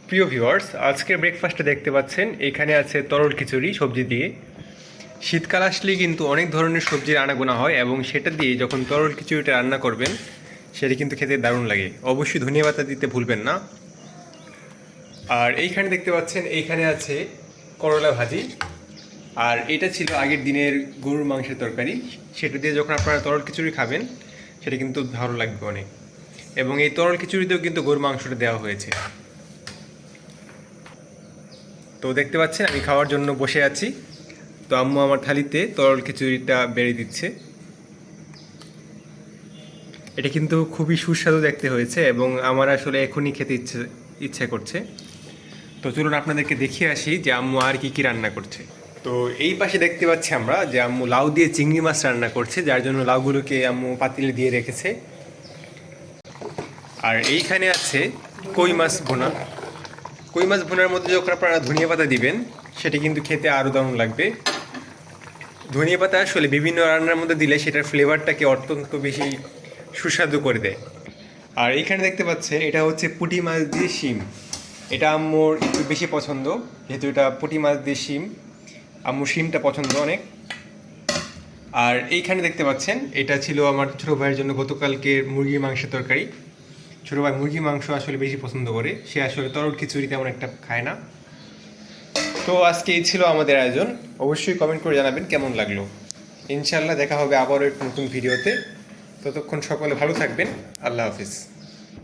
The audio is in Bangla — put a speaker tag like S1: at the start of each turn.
S1: প্রিয় ভিউয়ার্স, আজকের ব্রেকফাস্টে দেখতে পাচ্ছেন এখানে আছে তরল খিচুড়ি সবজি দিয়ে। শীতকাল আসলেই কিন্তু অনেক ধরনের সবজির আনাগোনা হয় এবং সেটা দিয়ে যখন তরল খিচুড়িটা রান্না করবেন সেটা কিন্তু খেতে দারুণ লাগে। অবশ্যই ধনিয়া পাতা দিতে ভুলবেন না। আর এইখানে দেখতে পাচ্ছেন এইখানে আছে করলা ভাজি। আর এটা ছিল আগের দিনের গরুর মাংসের তরকারি, সেটা দিয়ে যখন আপনারা তরল খিচুড়ি খাবেন সেটা কিন্তু ভালো লাগবে অনেক। এবং এই তরল খিচুড়িতেও কিন্তু গরুর মাংসটা দেওয়া হয়েছে। তো দেখতে পাচ্ছেন আমি খাওয়ার জন্য বসে আছি। তো আম্মু আমার থালিতে তরল খিচুড়িটা বেড়ে দিচ্ছে। এটা কিন্তু খুবই সুস্বাদু দেখতে হয়েছে এবং আমার আসলে এখনই খেতে ইচ্ছে করছে। তো চলুন আপনাদেরকে দেখিয়ে আসি যে আম্মু আর কি কি রান্না করছে। তো এই পাশে দেখতে পাচ্ছি আমরা যে আম্মু লাউ দিয়ে চিংড়ি মাছ রান্না করছে, যার জন্য লাউগুলোকে আম্মু পাতিলে দিয়ে রেখেছে। আর এইখানে আছে কই মাছ ভুনা। কই মাছ ভুনার মধ্যে যখন আপনারা ধনিয়া পাতা দিবেন সেটা কিন্তু খেতে আরও দারুণ লাগবে। ধনিয়া পাতা আসলে বিভিন্ন রান্নার মধ্যে দিলে সেটার ফ্লেভারটাকে অত্যন্ত বেশি সুস্বাদু করে দেয়। আর এইখানে দেখতে পাচ্ছেন এটা হচ্ছে পুঁটি মাছ দিয়ে শিম। এটা আম্মুর একটু বেশি পছন্দ, যেহেতু এটা পুঁটি মাছ দিয়ে শিম, আম্মুর শিমটা পছন্দ অনেক। আর এইখানে দেখতে পাচ্ছেন এটা ছিল আমার ছোটো ভাইয়ের জন্য গতকালকের মুরগির মাংসের তরকারি। ছোটো ভাই মুরগির মাংস আসলে বেশি পছন্দ করে, সে আসলে তরল খিচুড়ি তেমন একটা খায় না। তো আজকে এই ছিল আমাদের আয়োজন। অবশ্যই কমেন্ট করে জানাবেন কেমন লাগলো। ইনশাআল্লাহ দেখা হবে আবারও একটা নতুন ভিডিওতে। ততক্ষণ সকলে ভালো থাকবেন। আল্লাহ হাফিজ।